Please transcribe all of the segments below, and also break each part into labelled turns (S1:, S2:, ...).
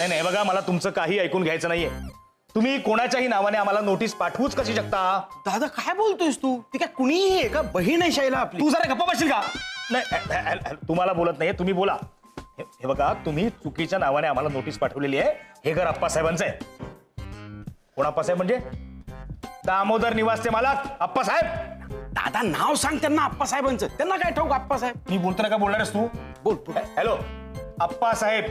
S1: नाही नाही बघा, मला तुमचं काही ऐकून घ्यायचं नाहीये. तुम्ही कोणाच्याही नावाने आम्हाला नोटीस पाठवूच कशी शकता?
S2: दादा काय बोलतोयस तू? ती काय कुणीही आहे का? बहीण आहे शैला आपली.
S1: तू जरा गप्पा बसशील का? नाही तुम्हाला बोलत नाहीये, तुम्ही बोला. हे बघा, तुम्ही चुकीच्या नावाने आम्हाला नोटीस पाठवलेली आहे. हे घर आप्पासाहेबांचं आहे. कोण आप्पासाहेब म्हणजे? दामोदर निवासचे मालक आप्पासाहेब.
S2: दादा नाव सांग त्यांना आप्पासाहेबांचं. त्यांना काय ठाऊक आप्पासाहेब?
S1: मी बोलतो ना का बोलणारस तू?
S2: बोल.
S1: हॅलो, आप्पासाहेब.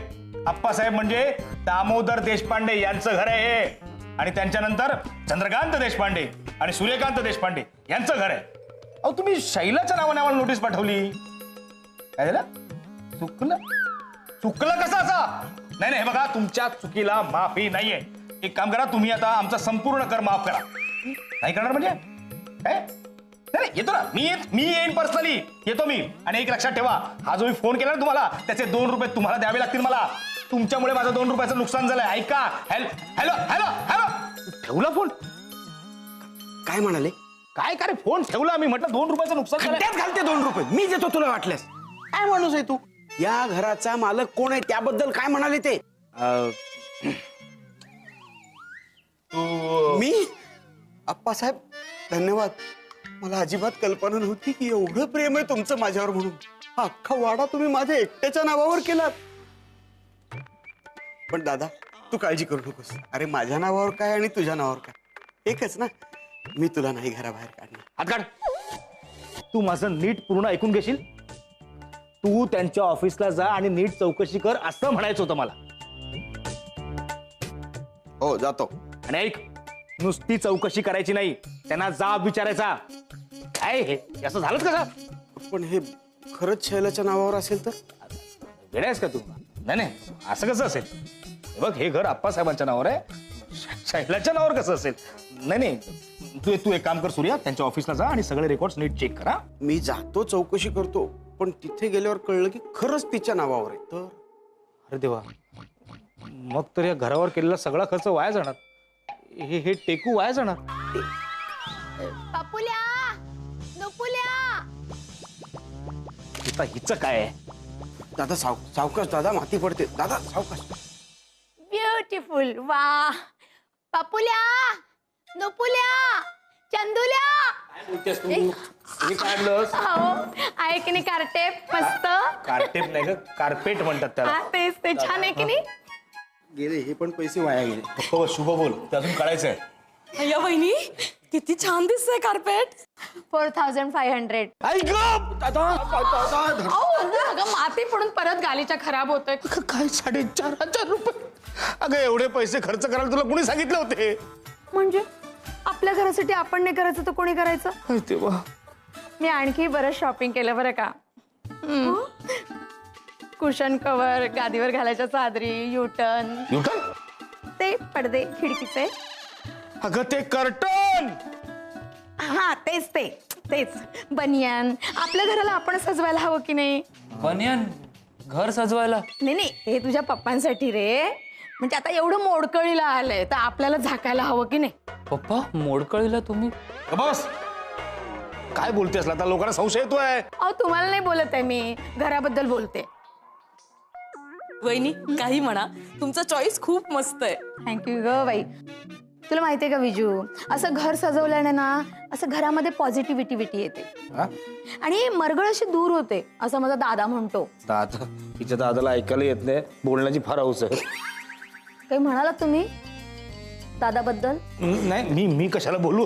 S1: आप्पासाहेब म्हणजे दामोदर देशपांडे यांचं घर आहे हे. आणि त्यांच्यानंतर चंद्रकांत देशपांडे आणि सूर्यकांत देशपांडे यांचं घर आहे. अहो, तुम्ही शैलाच्या नावाने आम्हाला नोटीस पाठवली. काय झालं? चुकलं कसं असं? नाही नाही, हे बघा, तुमच्या चुकीला माफी नाहीये. एक काम करा, तुम्ही आता आमचा संपूर्ण कर माफ करा. नाही करणार म्हणजे काय? नाही येतो ना, मी येईन पर्सनली. येतो मी. आणि एक लक्षात ठेवा, हा जो मी फोन केला ना तुम्हाला, त्याचे 2 रुपये तुम्हाला द्यावे लागतील मला. तुमच्यामुळे माझं 2 रुपयाचं नुकसान झालंय. ऐका. Hello hello hello hello. ठेवला फोन?
S2: काय म्हणाले?
S1: काय रे, फोन ठेवला मी. म्हटलं 2 रुपयाचं नुकसान झालंय.
S2: खड्ड्यात घालते 2 रुपये. मी देतो तुला वाटल्यास. काय माणूस आहे तू? या घराचा मालक कोण आहे त्याबद्दल काय म्हणाले ते? मी? आप्पासाहेब धन्यवाद. मला अजिबात कल्पना नव्हती की एवढं प्रेम आहे तुमचं माझ्यावर म्हणून. हा अख्खा वाडा तुम्ही माझ्या एकट्याच्या नावावर केलात. पण दादा तू काळजी करू नकोस. अरे माझ्या नावावर काय आणि तुझ्या नावावर काय एकच ना. मी तुला नाही घराबाहेर काढणार.
S1: हात काढ. तू माझं नीट पूर्ण ऐकून घेशील? तू त्यांच्या ऑफिसला जा आणि नीट चौकशी कर असं म्हणायचं होतं मला.
S2: हो जातो.
S1: आणि ऐक, नुसती चौकशी करायची नाही, त्यांना जाब विचारायचा. काय हे असं झालंच कसं?
S2: पण हे खरंच शैलाच्या नावावर असेल तर?
S1: वेड्यास का तू? नाही नाही, असं कसं असेल? हे बघ, हे घर आप्पासाहेबांच्या नावावर आहे. शैलाच्या नावावर कसं असेल? नाही नाही, तू एक काम कर सूर्या, त्यांच्या ऑफिसला जा आणि सगळे रेकॉर्ड नीट चेक करा.
S2: मी जातो, चौकशी करतो. पण तिथे गेल्यावर कळलं की खरंच तिच्या नावावर आहे तर?
S1: अरे देवा, मग तर या घरावर केलेला सगळा खर्च वाया जाणार. हे टेकू वाया जाणार.
S3: पपुल्या, नुपुल्या.
S1: हिचं काय आहे?
S2: दादा सावकाश दादा, माती पडते. दादा सावकाश.
S3: ब्युटिफुल. वा. पपुल्या, नुपुल्या, चंदुल्या. आहे की नाही कार्टेप? मस्त.
S1: कार्टेप नाही ग, कार्पेट म्हणतात त्याला.
S3: तेच ते छान आहे की नाही?
S2: गेले हे पण पैसे वाया गेले.
S1: फक्त शुभ बोल, ते अजून काढायचंय.
S4: अय्या वहिनी, किती छान दिसतंय कार्पेट.
S3: 4500.
S2: दादा
S3: अगं माती पडून परत गालीच्या खराब होतोय.
S1: काय 4,500 रुपये? अगं एवढे पैसे खर्च करायला तुला कोणी सांगितले होते?
S3: म्हणजे आपल्या घरासाठी आपण नाही करायचं तर कोणी करायचं?
S1: तेव्हा
S3: मी आणखी बरंच शॉपिंग केलं बरं का. कुशन कव्हर, गादीवर घालायच्या चादरी, युटर्न, ते पडदे खिडकीचे.
S1: अगं ते कर्टन.
S3: हा तेच बनियान. आपल्या घराला आपण सजवायला हवं की नाही?
S4: बनियान घर सजवायला?
S3: नाही, हे तुझ्या पप्पांसाठी रे. म्हणजे आता एवढं मोडकळीला आलंय तर आपल्याला झाकायला हवं की नाही?
S4: पप्पा मोडकळीला तुम्ही?
S1: बस, काय बोलतेस? आता लोकांना संशय येतोय.
S3: अहो तुम्हाला नाही बोलत आहे मी, घराबद्दल बोलते.
S4: वहिनी काही म्हणा, तुमचा चॉईस खूप मस्त आहे.
S3: थँक्यू ग बाई. तुला माहितीये का विजू, असं घर सजवल्याने ना असं घरामध्ये पॉझिटिव्हिटी येते आणि मरगळ अशी दूर होते, असं माझा दादा म्हणतो.
S1: दादा? तिच्या दादाला ऐकायला येत नाही, बोलण्याची फार हौस आहे.
S3: काही म्हणालात तुम्ही दादाबद्दल?
S1: नाही, मी कशाला बोलू.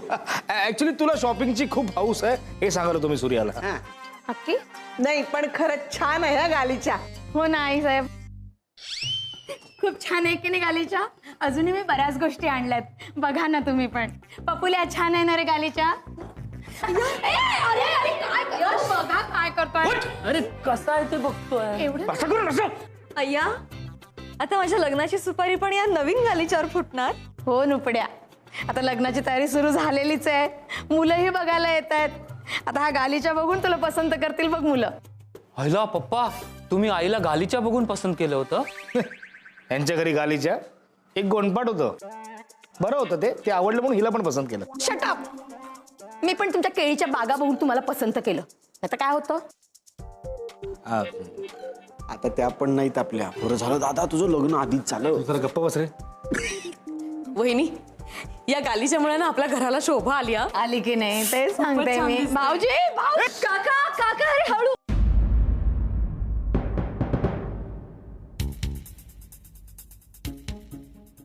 S1: ऍक्च्युली तुला शॉपिंगची खूप हौस आहे हे सांगायला तुम्ही सूर्याला.
S3: नक्की?
S5: नाही पण खरंच छान आहे हा गालीच्या.
S3: हो ना आई साहेब, खूप छान आहे की नाही गालीच्या? अजूनही मी बऱ्याच गोष्टी आणल्यात, बघा ना तुम्ही पण. पपुल्या छान आहे ना रे गालीच्या? अरे बघा काय करतोय.
S4: अरे कसा आहे ते बघतोय.
S3: एवढं
S4: अय्या, आता माझ्या लग्नाची सुपारी पण या नवीन गालीच्यावर फुटणार.
S3: हो नुपड्या, आता लग्नाची तयारी सुरू झालेलीच आहे. मुलंही बघायला येत आहेत. आता हा गालीच्या बघून तुला पसंत करतील बघ मुलं.
S4: अय्या पप्पा, तुम्ही आईला गालीच्या बघून पसंत केलं होतं?
S1: यांच्या घरी गालीच्या एक गोंडपाट होतं, बरं होतं ते आवडलं म्हणून हिला पण पसंत केलं.
S3: Shut up. मी पण तुमच्या केळीच्या बागा बघून तुम्हाला पसंत केलं, आता काय होतं?
S2: आता त्या पण नाहीत आपल्या. बरं झालं दादा तुझं लग्न आधीच झालं.
S1: जरा गप्प बस रे.
S4: वहिनी या गालीच्या मुळे ना आपल्या घराला शोभा आली हा.
S3: आली की नाही ते सांगते
S4: छान
S3: मी.
S4: दिसते.
S3: भाऊजी काका काका अरे हळू.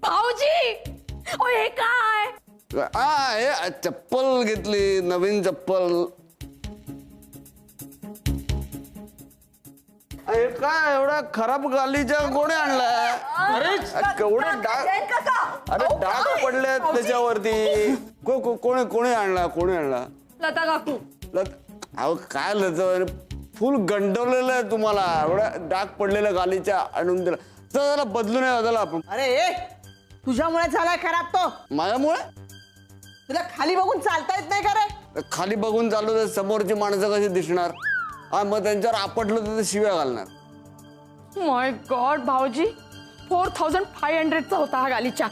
S3: भाऊजी ओ हे काय
S2: हे चप्पल घेतली, नवीन चप्पल. हे काय एवढा खराब गालीच्या कोणी आणलाय? अरे केवढे डाग, अरे डाग पडले त्याच्यावरती. कोणी आणला?
S4: लता काकू.
S2: अहो काय लत फुल गंडवलेलं आहे तुम्हाला. एवढ्या डाग पडलेल्या गालीच्या आणून दिला तर जरा बदलून बदला आपण.
S5: अरे ए तुझ्यामुळे झालाय खराब तो.
S2: माझ्यामुळे
S5: तुला खाली बघून चालता येत नाही का रे?
S2: खाली बघून चाललो तर समोरची माणसं कशी दिसणार? हा मग त्यांच्यावर आपटलं तर ते शिव्या घालणार.
S3: माय गॉड भाऊजी 4500चा होता हा गालीचा.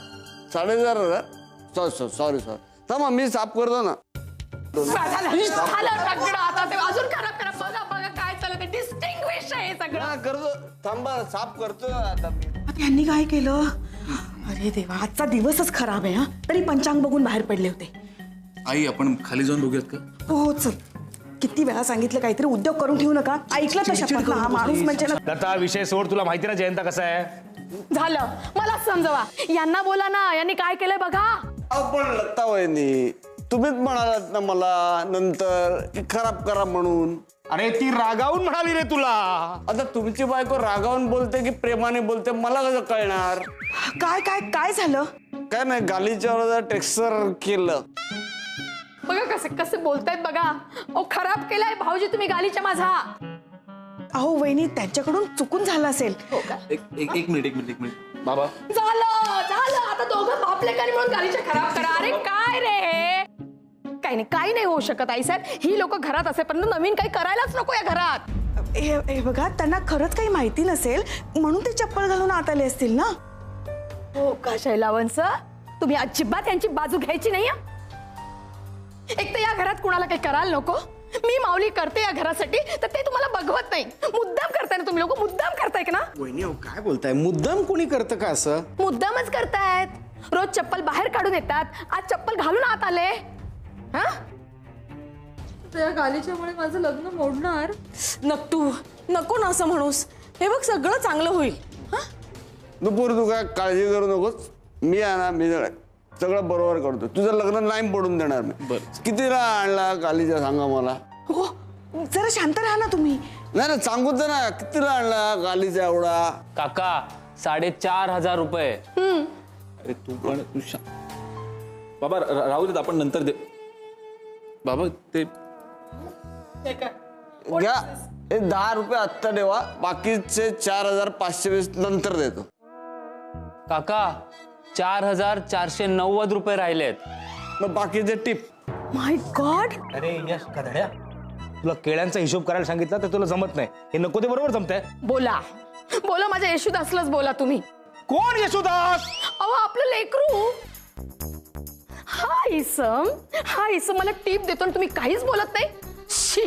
S2: 4,500. सॉरी थांबा मी साफ करतो ना.
S3: झालं सगळं आता ते अजून खराब खराब. बघा बघा काय चाललं ते डिस्टिंग्विश आहे सगळं.
S2: हा, करतो थांबा साफ करतो आता मी.
S5: आता यांनी काय केलं? अरे देवा आजचा दिवसच खराब आहे हा. तरी पंचांग बघून बाहेर पडले होते.
S6: आई आपण खाली जाऊन बघूयात का?
S5: हो चल. किती वेळा सांगितलं काहीतरी उद्योग करून ठेवू नका. ऐकलं तर शपथ ना हा माणूस म्हणजे ना.
S1: लता विषय सोड. तुला माहिती ना जयंता कसा आहे.
S3: झालं मलाच समजवा. यांना बोला ना यांनी काय केलंय बघा.
S2: आपण लता वहिनी तुम्हीच म्हणालात ना मला नंतर की खराब करा म्हणून.
S1: अरे ती रागावून म्हणाली रे तुला.
S2: आता तुमची बायको रागावून बोलते की प्रेमाने बोलते मला कसं कळणार?
S5: काय काय काय झालं?
S2: काय नाही गालीच्या टेक्स्चर केलं.
S3: बघा कसे कसे बोलतायत बघा. ओ खराब केलाय भाऊजी तुम्ही गालीच्या माझा.
S5: अहो वहिनी त्यांच्याकडून चुकून झालं असेल.
S6: एक मिनिट बाबा.
S3: झालं आता दोघं बापलेकानी म्हणून गालीच्या खराब करा. अरे काय रे काही नाही होऊ शकत आई साहेब. ही लोक घरात असेपर्यंत नवीन काही करायलाच नको या घरात.
S5: हे बघा त्यांना खरंच काही माहिती नसेल म्हणून ते चप्पल घालून आत आले असतील ना.
S3: हो का शैलावंश तुम्ही अजिबात यांची बाजू घ्यायची नाही. एक तर या घरात कुणाला काही करायला नको. मी माऊली करते या घरासाठी तर ते तुम्हाला बघवत नाही. मुद्दाम करताय ना तुम्ही लोक. मुद्दाम करताय का ना?
S2: वहिनी काय बोलताय? मुद्दाम कोणी करतं का असं?
S3: मुद्दामच करतायत. रोज चप्पल बाहेर काढून येतात. आज चप्पल घालून आत आले. हा
S4: त्या गालीच्यामुळे माझं लग्न मोडणार. नको ना असं म्हणूस. हे बघ सगळं चांगलं होईल.
S2: दुपूर तू काय काळजी करू नकोस. मी आहे ना मी सगळं बरोबर करतो. तुझं लग्न नाही पडून देणार मी. कितीला आणला गालीचा सांगा मला.
S5: हो जरा शांत राहा ना तुम्ही.
S2: नाही सांगू तर ना कितीला आणला गालीचा एवढा?
S7: काका 4,500 रुपये.
S6: अरे तू पण बाबा राहू देत आपण नंतर दे. बाबा ते
S2: घ्या हे 10 रुपये आत्ता देवा. बाकीचे 4,520 नंतर देतो.
S7: काका 4,490 रुपये राहिलेत.
S2: मग बाकीचे टिप.
S5: माय गॉड.
S1: अरे यश कधड्या तुला केळ्यांचा हिशोब करायला सांगितलं तर तुला जमत नाही. हे नको ते बरोबर जमतंय.
S3: बोला बोला माझ्या येशूदासलाच बोला तुम्ही.
S1: कोण येशुदास?
S3: अहो आपलं लेकरू. हा इसम मला टीप देतो आणि तुम्ही काहीच बोलत नाही. शी.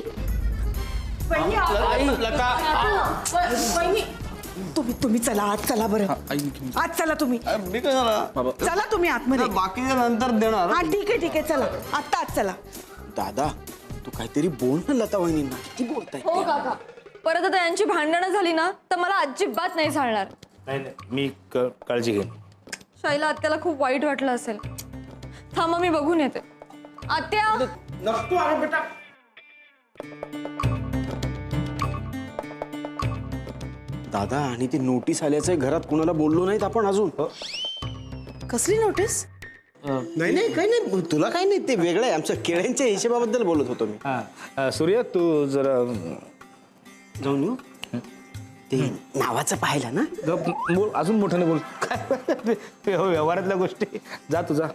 S5: तुम्ही चला आत चला बरं. आत चला तुम्ही.
S2: मी काय झाला?
S5: चला तुम्ही आतमध्ये.
S2: बाकीचे नंतर देणार.
S5: हा ठीक आहे चला आत्ता आत चला.
S2: दादा तू काहीतरी बोल ना लता वहिनींना. किती बोलताय?
S4: हो काका. परत आता यांची भांडणं झाली ना तर मला अजिबात नाही चालणार.
S1: नाही मी काळजी घेईन.
S4: शैला आत्याला खूप वाईट वाटलं असेल. थांबा मी बघून येते. आत्या
S2: नक्की आहे बेटा. दादा आणि ती नोटीस आल्याचं घरात कुणाला बोललो नाहीत आपण अजून.
S5: कसली नोटीस?
S2: नाही काही नाही. तुला काही नाही. ते वेगळं आहे. आमच्या केळ्यांच्या हिशेबाबद्दल बोलत होतो मी.
S1: सूर्य तू जरा
S2: जाऊन येऊ. ते नावाचं पाहिलं ना.
S1: बोल अजून मोठ्याने बोल. काय व्यवहारातल्या गोष्टी. जा तुझा.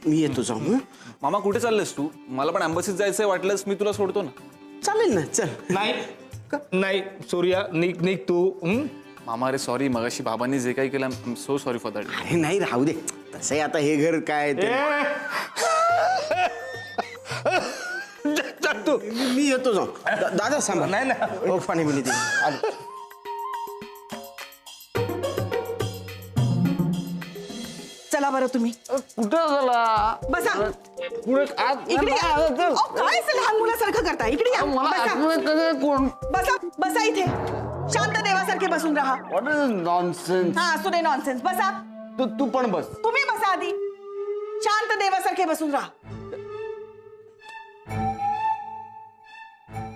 S2: मी येतो जाऊन.
S6: मामा कुठे चाललेस तू? मला पण एम्बसीत जायचंय. वाटलंस मी तुला सोडतो ना.
S2: चालेल ना चल.
S1: नाही सूर्या निघ तू.
S6: मामा अरे सॉरी मगाशी बाबांनी जे काही केलं I am so sorry for that.
S2: अरे नाही राहू दे. तसंही आता हे घर काय ते.
S1: तू
S2: मी येतो जाऊन. दादा सांगा.
S1: नाही
S2: पाणी बिनी दे. आलो.
S5: चला बरं तुम्ही
S2: कुठं झाला
S5: बसा
S2: पुढे
S5: इकडे या. अहो, काय असं लहान मुलासारखं करता इकडे या बसा.
S2: कोण
S5: बसा बसा इथे शांत देवासारखे बसून राहा.
S2: What is nonsense.
S5: हा असू दे नॉनसेन्स. बसा
S2: तू पण बस.
S5: तुम्ही बसा आधी. शांत देवासारखे बसून राहा.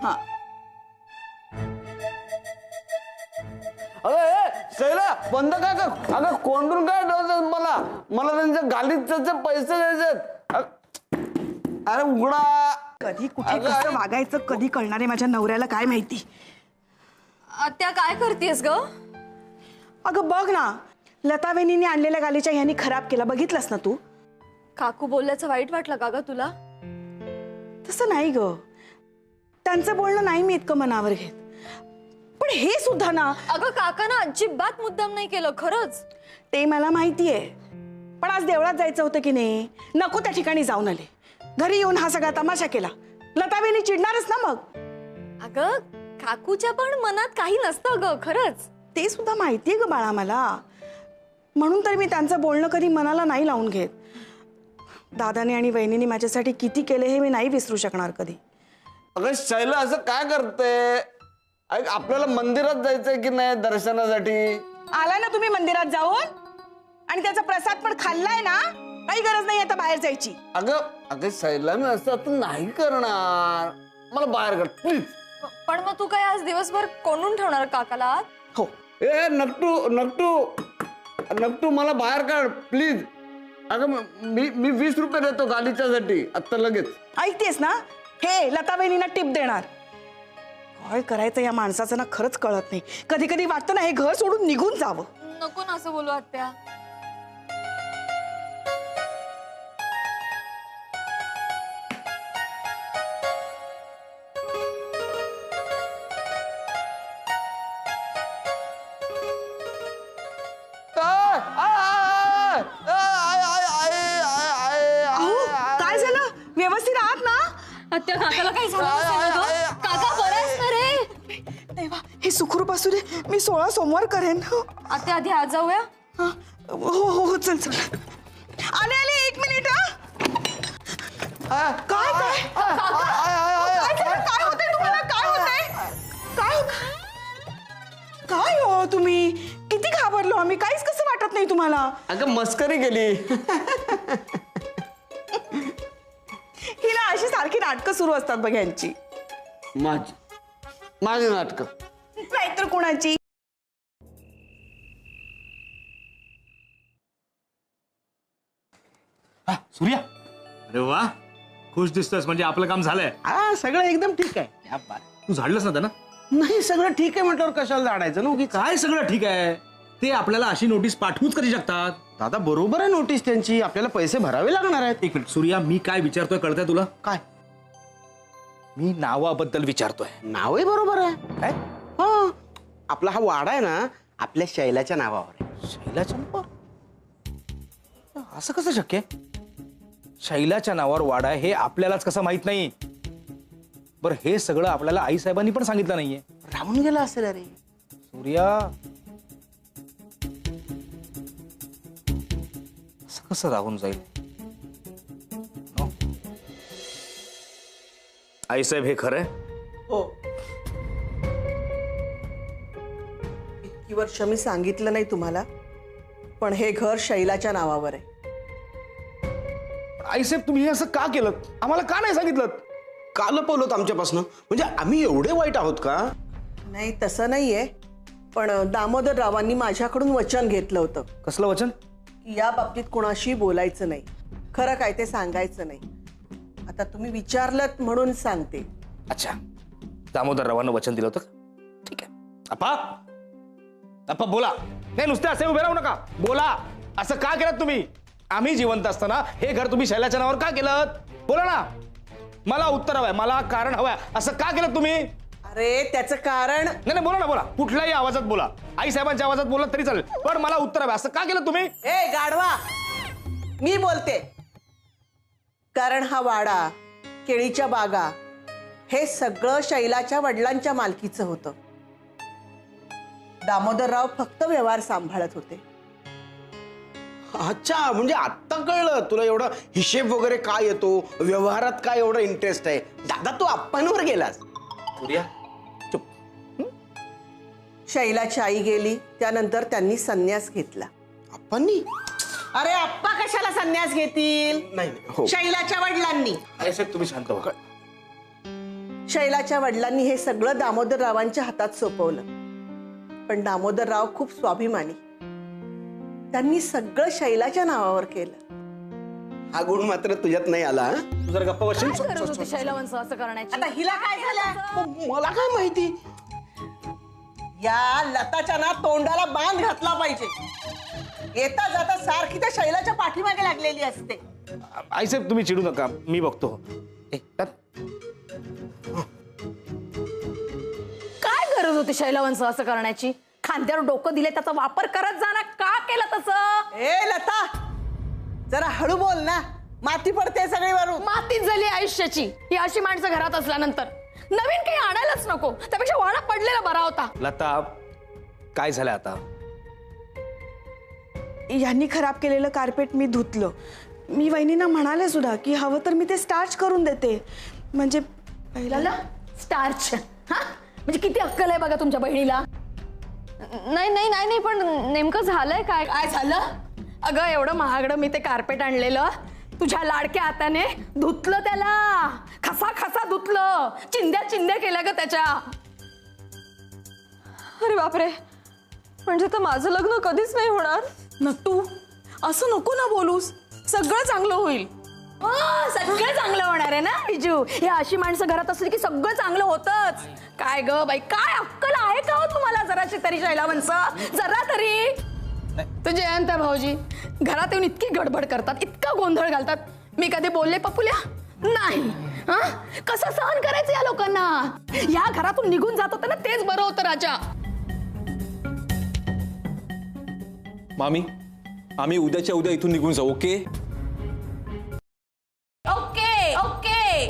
S5: हा
S2: अगं शैला बंद काय कर. अगं कोंडून काय ठेवतात मला त्यांच्या गालीत त्याचे पैसे द्यायचे. अरे उघडा.
S5: कधी कुठे कसं वागायचं कधी कळणारे माझ्या नवऱ्याला काय माहिती.
S4: आत्या काय करतेस ग?
S5: अगं बघ ना लता वहिनीने आणलेल्या गालीच्या ह्यांनी खराब केला. बघितलंस ना तू.
S4: काकू बोलल्याचं वाईट वाटलं का ग तुला?
S5: तसं नाही ग. त्यांचं बोलणं नाही मी इतकं मनावर घेत. पण हे सुद्धा ना.
S4: अगं काकानं अजिबात मुद्दाम नाही केलं खरंच.
S5: ते मला माहितीये. पण आज देवळात जायचं होतं की नाही. नको त्या ठिकाणी जाऊन आले. घरी येऊन हा सगळा तमाशा केला. लता वहिनी चिडणारच ना मग.
S4: अगं काकूच्या पण मनात काही नसतं ग खरंच.
S5: ते सुद्धा माहितीये ग बाळा मला. म्हणून तर मी त्यांचं बोलणं कधी मनाला नाही लावून घेत. दादाने आणि वहिनीने माझ्यासाठी किती केले हे मी नाही विसरू शकणार कधी.
S2: अगं शैला असं काय करते. आपल्याला मंदिरात जायचंय की नाही दर्शनासाठी.
S5: आला ना तुम्ही मंदिरात जाऊन आणि त्याचा प्रसाद पण खाल्लाय ना. काही गरज नाही आता बाहेर जायची.
S2: अगं शैला मी असं आता नाही करणार. मला बाहेर काढ प्लीज.
S4: पण मग तू काय आज दिवसभर कोंडून ठेवणार काकाला आत?
S5: हो
S2: ए नकटू मला बाहेर काढ प्लीज. अगं मी 20 रुपये देतो गालीच्यासाठी आत्ता लगेच.
S5: ऐकतेस ना. हे लता वहिनींना टिप देणार. काय करायचं या माणसाचं ना खरंच कळत नाही. कधी कधी वाटतं ना हे घर सोडून निघून जावं.
S4: नको ना असं बोलू आत्या.
S5: अहो काय झालं. व्यवस्थित आहात ना.
S4: आत्या काकाला काय झालं नसेल ना ग? काका बरं आहेस ना रे?
S5: देवा हे सुखरूप असू दे. मी 16 सोमवार करेन.
S4: आत्या आधी आत जाऊया.
S5: हा. हो चल आले 1 मिनिट. काय होतंय तुम्हाला. काय हो तुम्ही. किती घाबरलो आम्ही. काहीच कसं वाटत नाही तुम्हाला.
S2: अगं मस्करी केली.
S5: ही ना अशी सारखी नाटकं सुरू असतात बघ यांची.
S2: माझी नाटकं
S5: नाहीतर कोणाची.
S1: सूर्या अरे वा खुश दिसतोस. म्हणजे आपलं काम झालंय.
S2: हा सगळं एकदम ठीक आहे.
S1: तू झाडलंस ना.
S2: नाही सगळं ठीक आहे म्हटल्यावर कशाला झाडायचं ना उगीच.
S1: काय सगळं ठीक आहे. ते आपल्याला अशी नोटीस पाठवूच करू शकतात.
S2: दादा बरोबर आहे नोटीस त्यांची. आपल्याला पैसे भरावे लागणार आहेत.
S1: 1 मिनिट सूर्या मी काय विचारतोय कळतंय तुला.
S2: काय
S1: मी नावाबद्दल विचारतोय.
S2: नावही बरोबर आहे.
S1: काय
S2: हा आपला हा वाडा आहे ना आपल्या शैलाच्या नावावर आहे.
S1: शैलाच्या नावावर. असं कसं शक्य आहे. शैलाच्या नावावर वाडा आहे हे आपल्यालाच कसं माहित नाही. बरं हे सगळं आपल्याला आई साहेबांनी पण सांगितलं नाहीये.
S2: राहून गेला असेल अरे.
S1: सूर्या असं कसं राहून जाईल. आई साहेब हे खरंय.
S5: हो इतकी वर्ष मी सांगितलं नाही तुम्हाला. पण हे घर शैलाच्या नावावर आहे.
S1: आई साहेब तुम्ही हे असं का केलं. आम्हाला का नाही सांगितलं.
S2: का लपवलं आमच्यापासून. म्हणजे आम्ही एवढे वाईट आहोत का.
S5: नाही तसं नाहीये. पण दामोदर रावांनी माझ्याकडून वचन घेतलं होतं
S1: कसलं वचन.
S5: की या बाबतीत कोणाशी बोलायचं नाही. खरं काय ते सांगायचं नाही. आता तुम्ही विचारलत म्हणून सांगते.
S1: अच्छा दामोदर रावांना वचन दिलं होतं. ठीक आहे. अप्पा बोला. नाही नुसते असे उभे राहू नका. बोला असं का केलं तुम्ही. आम्ही जिवंत असताना हे घर तुम्ही शैलाच्या नावावर का केलं. बोला ना. मला उत्तर हवंय. मला कारण हवंय. असं का केलं तुम्ही.
S5: अरे त्याचं कारण.
S1: नाही बोला ना. बोला कुठल्याही आवाजात बोला. आई साहेबांच्या आवाजात बोला तरी चालेल. पण मला उत्तर हवंय. असं का केलं तुम्ही.
S5: ए गाढवा मी बोलते. कारण हा वाडा केळीच्या बागा हे सगळं शैलाच्या वडिलांच्या मालकीचं होतं. दामोदरराव फक्त व्यवहार सांभाळत होते.
S2: अच्छा, म्हणजे आत्ता कळलं तुला एवढा हिशेब वगैरे काय येतो, व्यवहारात काय एवढा इंटरेस्ट आहे. दादा तू आप्पांवर गेलास.
S1: सूर्या
S8: शैलाची आई गेली त्यानंतर त्यांनी संन्यास घेतला.
S2: आप्पांनी?
S8: अरे आप्पा कशाला संन्यास घेतील?
S2: नाही हो.
S8: शैलाच्या वडिलांनी.
S1: आईसाहेब तुम्ही शांत व्हा.
S8: शैलाच्या वडिलांनी हे सगळं दामोदररावांच्या हातात सोपवलं. पण दामोदरराव खूप स्वाभिमानी. त्यांनी सगळं शैलाच्या नावावर केलं.
S2: हा गुण मात्र तुझ्यात नाही आला. हं?
S1: तू जर गप्पा बसशील.
S3: काय गरज होती शैलावंश असं करण्याची?
S8: आता हिला काय झालं?
S2: मला काय माहिती.
S8: या लताच्या ना तोंडाला बांध घातला पाहिजे. येता जाता सारखी त्या शैलाच्या पाठीमागे लागलेली असते.
S1: आईसाहेब तुम्ही चिडू नका, मी बघतो.
S3: काय गरज होती शैलावंश असं करण्याची? खांद्यावर डोकं दिले त्याचा वापर करत जा ना. का केलं तसं?
S8: ए लता, जरा हळू बोल ना, माती पडते सगळी वरून.
S3: मातीच झाली आयुष्याची ही अशी माणसं घरात असल्यानंतर. नवीन काही आणायलाच नको, त्यापेक्षा वाडा पडलेला बरा होता.
S1: लता काय झालं आता?
S5: यांनी खराब केलेलं कार्पेट मी धुतलं. मी वहिनींना म्हणाले सुद्धा की हवं तर मी ते स्टार्च करून देते. म्हणजे पहिला
S3: स्टार्च हा म्हणजे किती अक्कल आहे बघा तुमच्या बहिणीला.
S4: नाही नाही नाही नाही, पण नेमकं झालंय काय?
S3: काय झालं? अगं एवढं महागडं मी ते कार्पेट आणलेलं तुझ्या लाडक्या हाताने धुतलं त्याला. खसा खसा धुतलं, चिंध्या चिंध्या केल्या ग त्याच्या.
S4: अरे बापरे, म्हणजे तर माझं लग्न कधीच नाही होणार.
S5: नक्तू असं नको ना बोलूस. सगळं चांगलं होईल.
S3: सगळं चांगलं होणार आहे ना बिजू. हे अशी माणसं घरात असली की सगळं चांगलं होतच. काय ग बाई, काय अक्कल आहे का हो तुम्हाला जराशी तरी शैलावंश? जरा तरी. तर जयंत भाऊजी घरात येऊन इतकी गडबड करतात, इतका गोंधळ घालतात. मी कधी बोलले पपुल्या? नाही. हा कसं सहन करायचं या लोकांना? या घरातून निघून जात होतं ना, तेच बरं होतं राजा.
S6: मामी, आम्ही उद्याच्या उद्या इथून निघून जाऊ. Okay
S3: okay okay.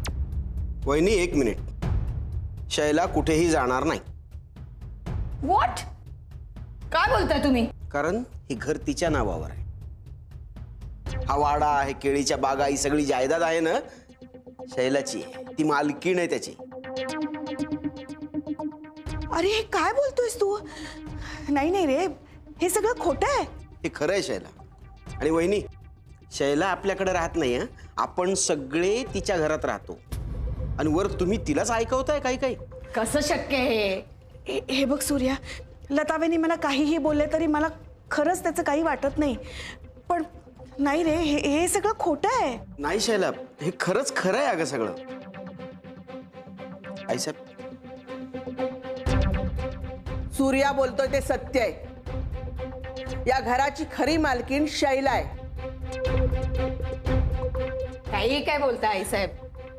S2: वहिनी एक मिनिट. शैला कुठेही जाणार नाही.
S3: व्हॉट? काय बोलताय तुम्ही?
S2: कारण हे घर तिच्या नावावर आहे. हा वाडा आहे, केळीच्या बागा, ही सगळी जायदाद आहे ना शैलाची आहे. ती मालकीण आहे त्याची.
S5: अरे हे काय बोलतोयस तू? नाही नाही रे, हे सगळं खोटं आहे.
S2: हे खरं आहे शैला. आणि वहिनी, शैला आपल्याकडे राहत नाही. हं? आपण सगळे तिच्या घरात राहतो. आणि वर तुम्ही तिलाच ऐकवताय काही काही.
S3: कसं शक्य आहे?
S5: हे बघ सूर्या, लतावेनी मला काहीही बोलले तरी मला खरंच त्याचं काही वाटत नाही. पण नाही रे, हे सगळं खोटं आहे.
S2: नाही शैला, हे खरंच खरं आहे अगं सगळं. आईसाहेब,
S8: सूर्या बोलतोय ते सत्य आहे. या घराची खरी मालकीण शैला आहे.
S3: काही काय बोलताय आई साहेब?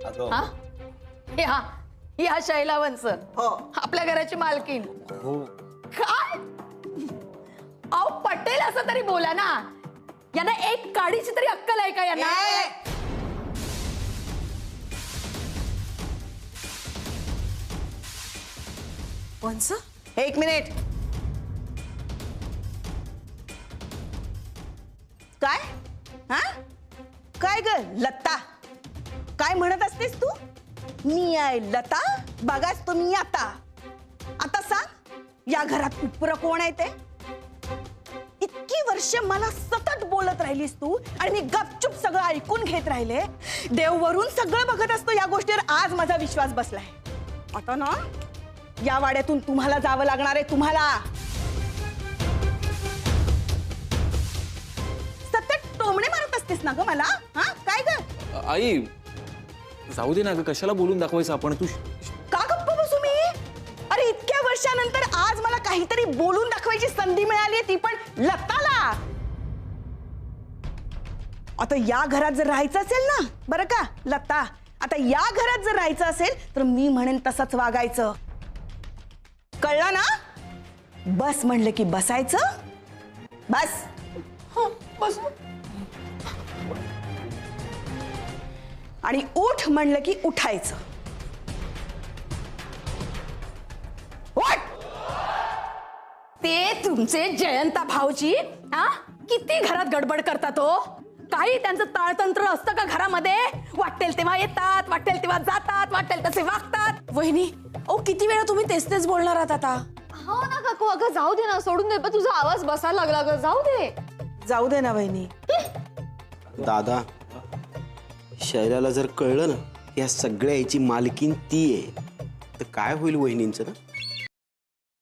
S1: अगं
S3: हा ह्या शैलावंश
S8: हो.
S3: आपल्या घराची मालकीण. काय? अहो पटेल असं तरी बोला ना. यांना एक काडीची तरी अक्कल आहे का यांना?
S4: वंश,
S8: एक मिनिट. काय? हा काय ग लता, काय म्हणत असतेस तू? मी आहे लता, बघाच तुम्ही आता. आता सांग, या घरात उपरं कोण आहे ते? इतकी वर्ष मला सतत बोलत राहिलीस तू आणि मी गपचूप सगळं ऐकून घेत राहिले. देव वरून सगळं बघत असतो. या गोष्टीवर आज माझा विश्वास बसलाय. आता ना या वाड्यातून तुम्हाला जावं लागणार आहे. तुम्हाला सतत टोमणे मारत असतेस ना ग मला. हा काय ग?
S6: आई, जाऊ दे ना ग, कशाला बोलून दाखवायचं आपण. तू
S8: का गप्प बसू मी? अरे इतक्या वर्षानंतर आज मला काहीतरी बोलून दाखवायची संधी मिळाली, ती पण लताला. आता या घरात जर राहायचं असेल ना, बरं का लता, आता या घरात जर राहायचं असेल तर मी म्हणेन तसंच वागायचं. कळलं ना? बस म्हणलं की बसायचं. बस. बस. आणि उठ म्हणलं की उठायचं.
S3: ते तुमचे जयंता भाऊजी हा किती घरात गडबड करतात हो. काही त्यांचं ताळतंत्र असतं का घरामध्ये? वाटेल तेव्हा येतात, वाटेल तेव्हा जातात, वाटेल तसे वागतात.
S4: वहिनी ओ किती वेळा तुम्ही तेच तेच बोलणार आहात आता?
S9: हो ना काकू, अगं जाऊ दे ना, सोडून दे. पण तुझा आवाज बसायला लागला ग, जाऊ दे.
S5: जाऊ दे ना वहिनी.
S2: दादा, शैलाला जर कळलं ना या सगळ्या याची मालकीन ती आहे तर काय होईल वहिनींचं ना?